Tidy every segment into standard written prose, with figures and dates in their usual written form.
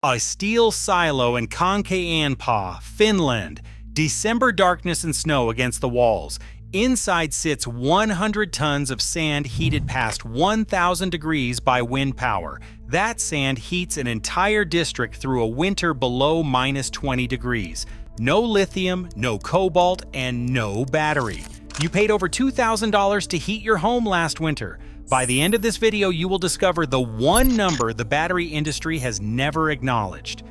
A steel silo in Kankaanpää, Finland. December darkness and snow against the walls. Inside sits 100 tons of sand heated past 1,000 degrees by wind power. That sand heats an entire district through a winter below -20 degrees. No lithium, no cobalt, and no battery. You paid over $2,000 to heat your home last winter. By the end of this video, you will discover the one number the battery industry has never acknowledged.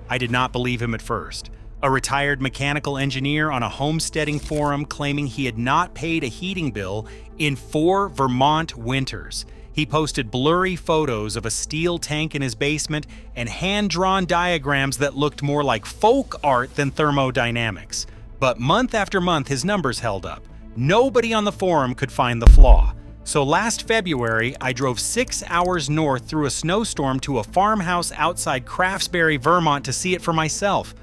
I did not believe him at first. A retired mechanical engineer on a homesteading forum claiming he had not paid a heating bill in 4 Vermont winters. He posted blurry photos of a steel tank in his basement and hand-drawn diagrams that looked more like folk art than thermodynamics. But month after month, his numbers held up. Nobody on the forum could find the flaw. So last February, I drove 6 hours north through a snowstorm to a farmhouse outside Craftsbury, Vermont to see it for myself.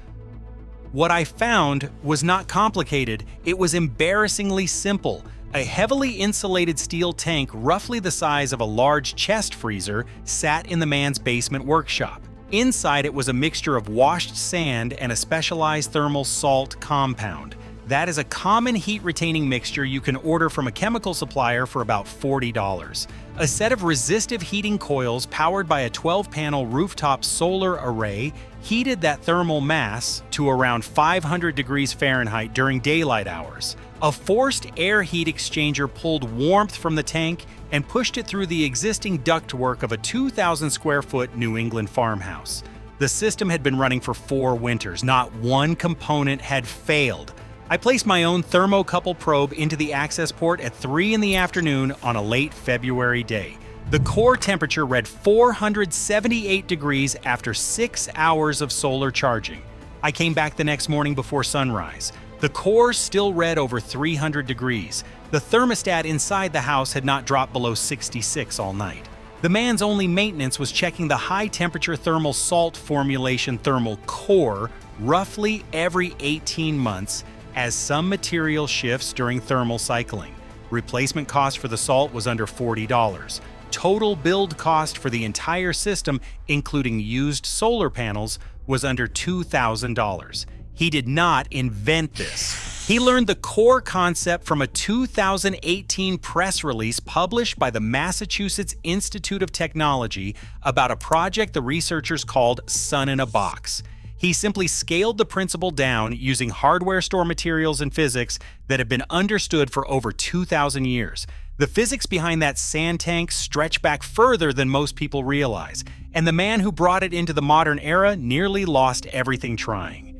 What I found was not complicated, it was embarrassingly simple. A heavily insulated steel tank roughly the size of a large chest freezer sat in the man's basement workshop. Inside it was a mixture of washed sand and a specialized thermal salt compound. That is a common heat-retaining mixture you can order from a chemical supplier for about $40. A set of resistive heating coils powered by a 12-panel rooftop solar array heated that thermal mass to around 500 degrees Fahrenheit during daylight hours. A forced air heat exchanger pulled warmth from the tank and pushed it through the existing ductwork of a 2,000-square-foot New England farmhouse. The system had been running for 4 winters. Not one component had failed. I placed my own thermocouple probe into the access port at 3 in the afternoon on a late February day. The core temperature read 478 degrees after 6 hours of solar charging. I came back the next morning before sunrise. The core still read over 300 degrees. The thermostat inside the house had not dropped below 66 all night. The man's only maintenance was checking the high-temperature thermal salt formulation thermal core roughly every 18 months as some material shifts during thermal cycling. Replacement cost for the salt was under $40. Total build cost for the entire system, including used solar panels, was under $2,000. He did not invent this. He learned the core concept from a 2018 press release published by the Massachusetts Institute of Technology about a project the researchers called Sun in a Box. He simply scaled the principle down using hardware store materials and physics that have been understood for over 2,000 years. The physics behind that sand tank stretch back further than most people realize, and the man who brought it into the modern era nearly lost everything trying.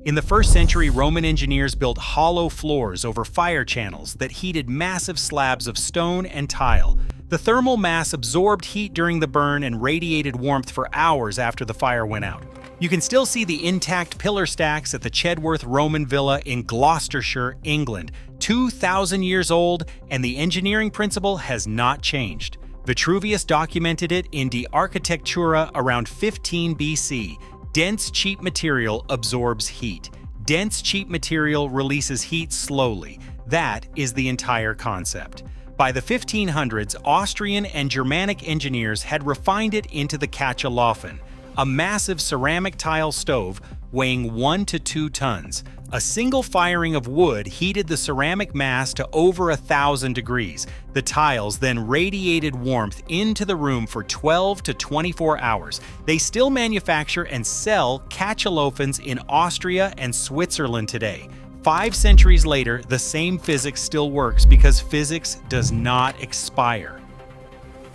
In the 1st century, Roman engineers built hollow floors over fire channels that heated massive slabs of stone and tile. The thermal mass absorbed heat during the burn and radiated warmth for hours after the fire went out. You can still see the intact pillar stacks at the Chedworth Roman Villa in Gloucestershire, England, 2,000 years old, and the engineering principle has not changed. Vitruvius documented it in De Architectura around 15 BC. Dense, cheap material absorbs heat. Dense, cheap material releases heat slowly. That is the entire concept. By the 1500s, Austrian and Germanic engineers had refined it into the Kachelofen, a massive ceramic tile stove weighing 1 to 2 tons. A single firing of wood heated the ceramic mass to over 1,000 degrees. The tiles then radiated warmth into the room for 12 to 24 hours. They still manufacture and sell Kachelofens in Austria and Switzerland today. 5 centuries later, the same physics still works because physics does not expire.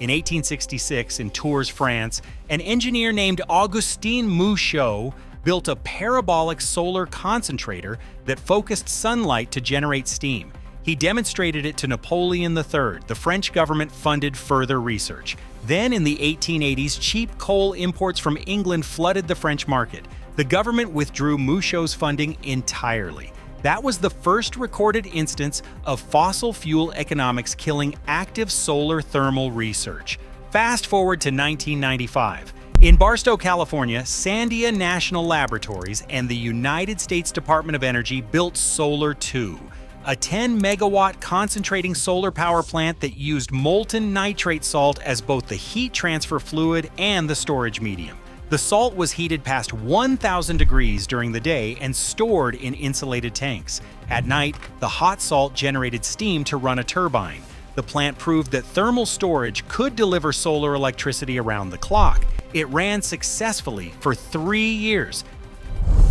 In 1866, in Tours, France, an engineer named Augustin Mouchot built a parabolic solar concentrator that focused sunlight to generate steam. He demonstrated it to Napoleon III. The French government funded further research. Then in the 1880s, cheap coal imports from England flooded the French market. The government withdrew Mouchot's funding entirely. That was the first recorded instance of fossil fuel economics killing active solar thermal research. Fast forward to 1995. In Barstow, California, Sandia National Laboratories and the United States Department of Energy built Solar 2, a 10-megawatt concentrating solar power plant that used molten nitrate salt as both the heat transfer fluid and the storage medium. The salt was heated past 1,000 degrees during the day and stored in insulated tanks. At night, the hot salt generated steam to run a turbine. The plant proved that thermal storage could deliver solar electricity around the clock. It ran successfully for 3 years.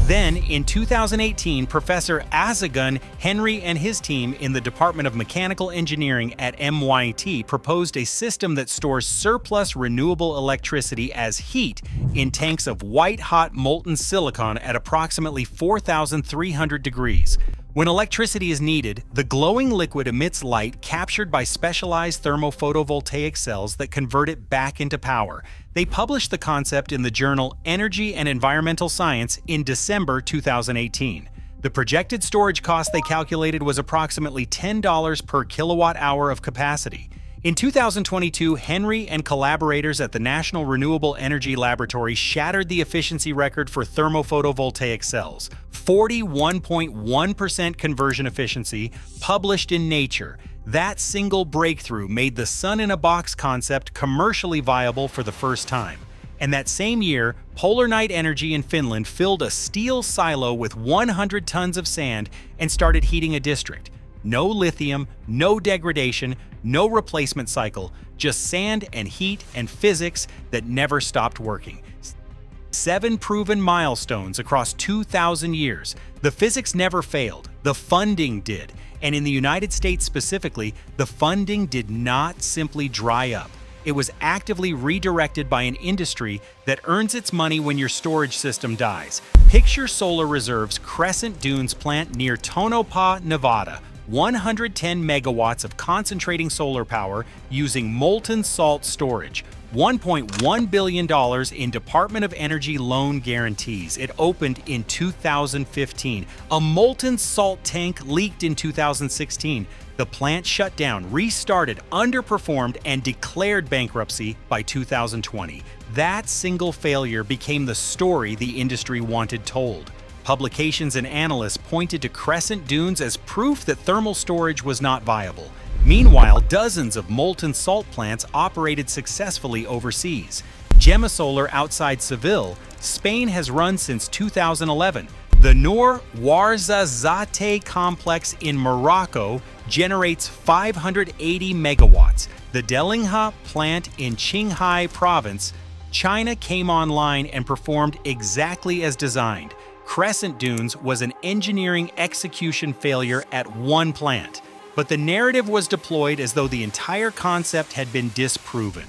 Then, in 2018, Professor Azagun Henry and his team in the Department of Mechanical Engineering at MIT proposed a system that stores surplus renewable electricity as heat in tanks of white-hot molten silicon at approximately 4,300 degrees. When electricity is needed, the glowing liquid emits light captured by specialized thermophotovoltaic cells that convert it back into power. They published the concept in the journal Energy and Environmental Science in December 2018. The projected storage cost they calculated was approximately $10 per kilowatt hour of capacity. In 2022, Henry and collaborators at the National Renewable Energy Laboratory shattered the efficiency record for thermophotovoltaic cells, 41.1% conversion efficiency, published in Nature. That single breakthrough made the sun-in-a-box concept commercially viable for the first time. And that same year, Polar Night Energy in Finland filled a steel silo with 100 tons of sand and started heating a district. No lithium, no degradation, no replacement cycle, just sand and heat and physics that never stopped working. 7 proven milestones across 2,000 years. The physics never failed, the funding did. And in the United States specifically, the funding did not simply dry up. It was actively redirected by an industry that earns its money when your storage system dies. Picture Solar Reserve's Crescent Dunes plant near Tonopah, Nevada. 110 megawatts of concentrating solar power using molten salt storage. $1.1 billion in Department of Energy loan guarantees. It opened in 2015. A molten salt tank leaked in 2016. The plant shut down, restarted, underperformed, and declared bankruptcy by 2020. That single failure became the story the industry wanted told. Publications and analysts pointed to Crescent Dunes as proof that thermal storage was not viable. Meanwhile, dozens of molten salt plants operated successfully overseas. Gemma Solar outside Seville, Spain has run since 2011. The Noor Ouarzazate complex in Morocco generates 580 megawatts. The Delingha plant in Qinghai province, China came online and performed exactly as designed. Crescent Dunes was an engineering execution failure at one plant, but the narrative was deployed as though the entire concept had been disproven.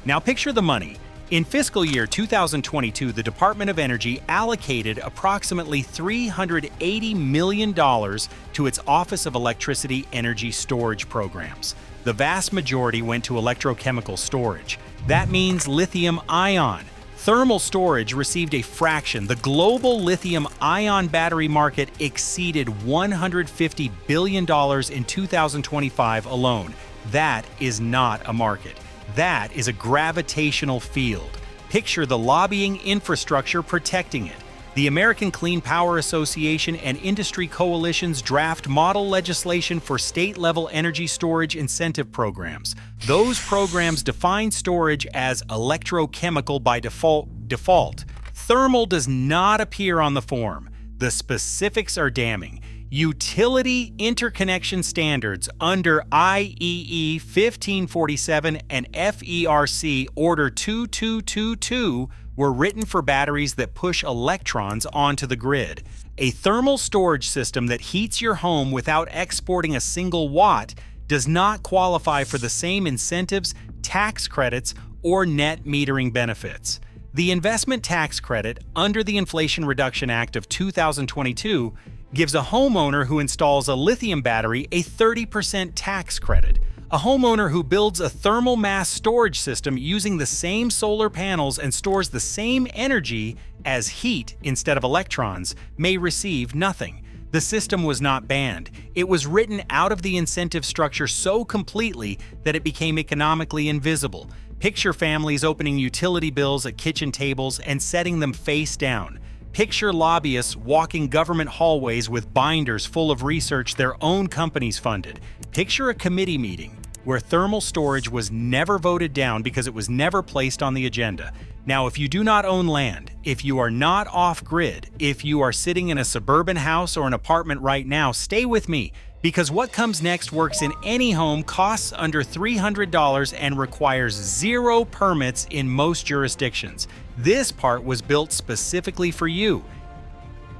Now picture the money. In fiscal year 2022, the Department of Energy allocated approximately $380 million to its Office of Electricity Energy Storage programs. The vast majority went to electrochemical storage. That means lithium-ion. Thermal storage received a fraction. The global lithium-ion battery market exceeded $150 billion in 2025 alone. That is not a market. That is a gravitational field. Picture the lobbying infrastructure protecting it. The American Clean Power Association and industry coalitions draft model legislation for state-level energy storage incentive programs. Those programs define storage as electrochemical by default. Thermal does not appear on the form. The specifics are damning. Utility interconnection standards under IEE 1547 and FERC Order 2222 were written for batteries that push electrons onto the grid. A thermal storage system that heats your home without exporting a single watt does not qualify for the same incentives, tax credits, or net metering benefits. The investment tax credit under the Inflation Reduction Act of 2022 gives a homeowner who installs a lithium battery a 30% tax credit. A homeowner who builds a thermal mass storage system using the same solar panels and stores the same energy as heat instead of electrons may receive nothing. The system was not banned. It was written out of the incentive structure so completely that it became economically invisible. Picture families opening utility bills at kitchen tables and setting them face down. Picture lobbyists walking government hallways with binders full of research their own companies funded. Picture a committee meeting where thermal storage was never voted down because it was never placed on the agenda. Now, if you do not own land, if you are not off-grid, if you are sitting in a suburban house or an apartment right now, stay with me, because what comes next works in any home, costs under $300, and requires 0 permits in most jurisdictions. This part was built specifically for you.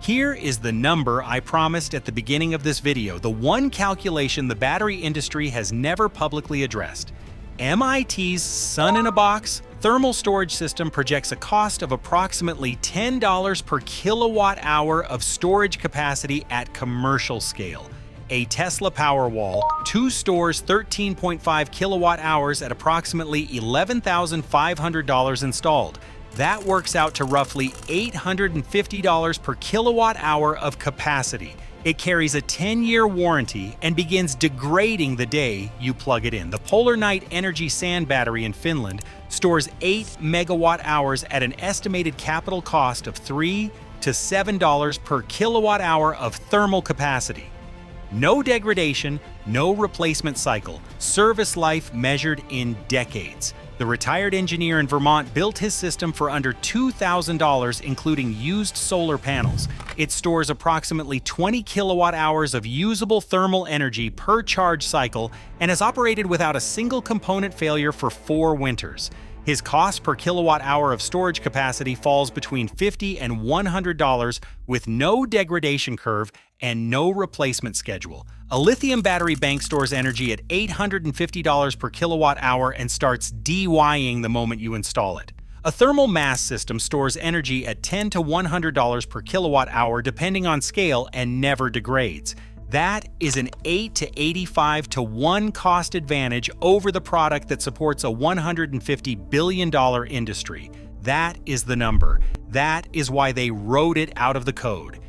Here is the number I promised at the beginning of this video, the one calculation the battery industry has never publicly addressed. MIT's Sun-in-a-Box thermal storage system projects a cost of approximately $10 per kilowatt hour of storage capacity at commercial scale. A Tesla Powerwall 2 stores 13.5 kilowatt hours at approximately $11,500 installed. That works out to roughly $850 per kilowatt hour of capacity. It carries a 10-year warranty and begins degrading the day you plug it in. The Polar Night Energy Sand Battery in Finland stores 8 megawatt hours at an estimated capital cost of $3 to $7 per kilowatt hour of thermal capacity. No degradation, no replacement cycle, service life measured in decades. The retired engineer in Vermont built his system for under $2,000, including used solar panels. It stores approximately 20 kilowatt hours of usable thermal energy per charge cycle and has operated without a single component failure for 4 winters. His cost per kilowatt hour of storage capacity falls between $50 and $100 with no degradation curve and no replacement schedule. A lithium battery bank stores energy at $850 per kilowatt hour and starts DYing the moment you install it. A thermal mass system stores energy at $10 to $100 per kilowatt hour depending on scale and never degrades. That is an 8 to 85 to 1 cost advantage over the product that supports a $150 billion industry. That is the number. That is why they wrote it out of the code.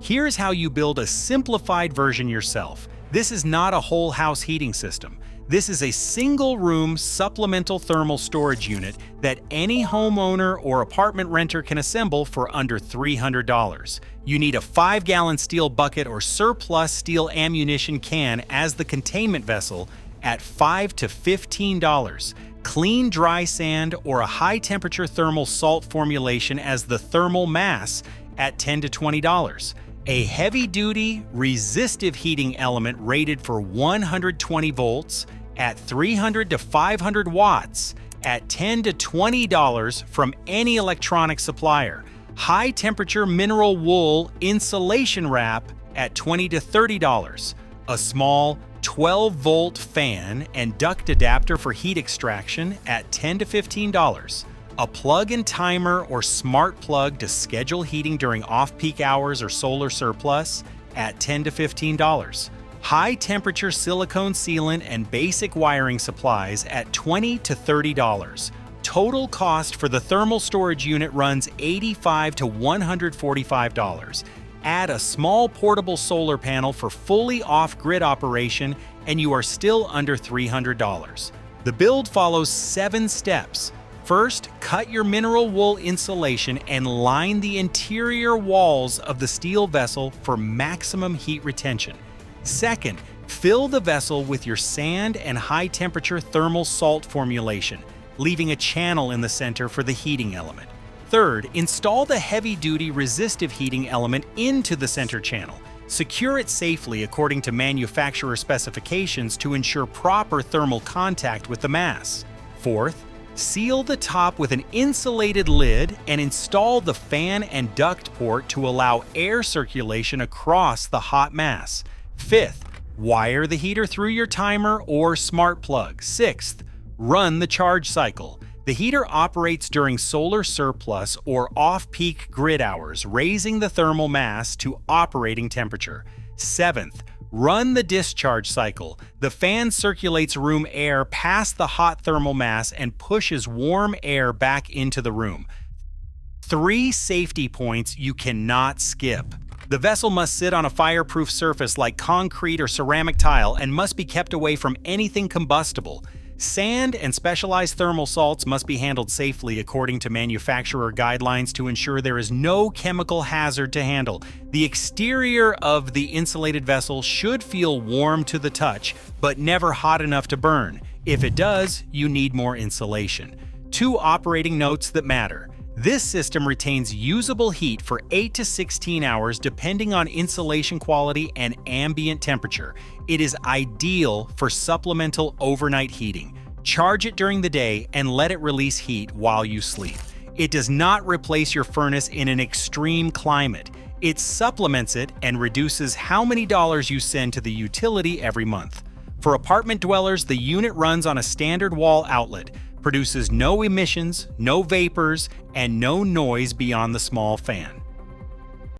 Here's how you build a simplified version yourself. This is not a whole house heating system. This is a single-room supplemental thermal storage unit that any homeowner or apartment renter can assemble for under $300. You need a 5-gallon steel bucket or surplus steel ammunition can as the containment vessel at $5 to $15. Clean dry sand or a high-temperature thermal salt formulation as the thermal mass at $10 to $20. A heavy-duty, resistive heating element rated for 120 volts at 300 to 500 watts at $10 to $20 from any electronic supplier. High-temperature mineral wool insulation wrap at $20 to $30. A small 12-volt fan and duct adapter for heat extraction at $10 to $15. A plug-in timer or smart plug to schedule heating during off-peak hours or solar surplus at $10 to $15. High-temperature silicone sealant and basic wiring supplies at $20 to $30. Total cost for the thermal storage unit runs $85 to $145. Add a small portable solar panel for fully off-grid operation and you are still under $300. The build follows 7 steps. First, cut your mineral wool insulation and line the interior walls of the steel vessel for maximum heat retention. Second, fill the vessel with your sand and high-temperature thermal salt formulation, leaving a channel in the center for the heating element. Third, install the heavy-duty resistive heating element into the center channel. Secure it safely according to manufacturer specifications to ensure proper thermal contact with the mass. Fourth, seal the top with an insulated lid and install the fan and duct port to allow air circulation across the hot mass. Fifth, wire the heater through your timer or smart plug. Sixth, run the charge cycle. The heater operates during solar surplus or off-peak grid hours, raising the thermal mass to operating temperature. Seventh, run the discharge cycle. The fan circulates room air past the hot thermal mass and pushes warm air back into the room. 3 safety points you cannot skip. The vessel must sit on a fireproof surface like concrete or ceramic tile and must be kept away from anything combustible. Sand and specialized thermal salts must be handled safely according to manufacturer guidelines to ensure there is no chemical hazard to handle. The exterior of the insulated vessel should feel warm to the touch, but never hot enough to burn. If it does, you need more insulation. Two operating notes that matter. This system retains usable heat for 8 to 16 hours depending on insulation quality and ambient temperature. It is ideal for supplemental overnight heating. Charge it during the day and let it release heat while you sleep. It does not replace your furnace in an extreme climate. It supplements it and reduces how many dollars you send to the utility every month. For apartment dwellers, the unit runs on a standard wall outlet, produces no emissions, no vapors, and no noise beyond the small fan.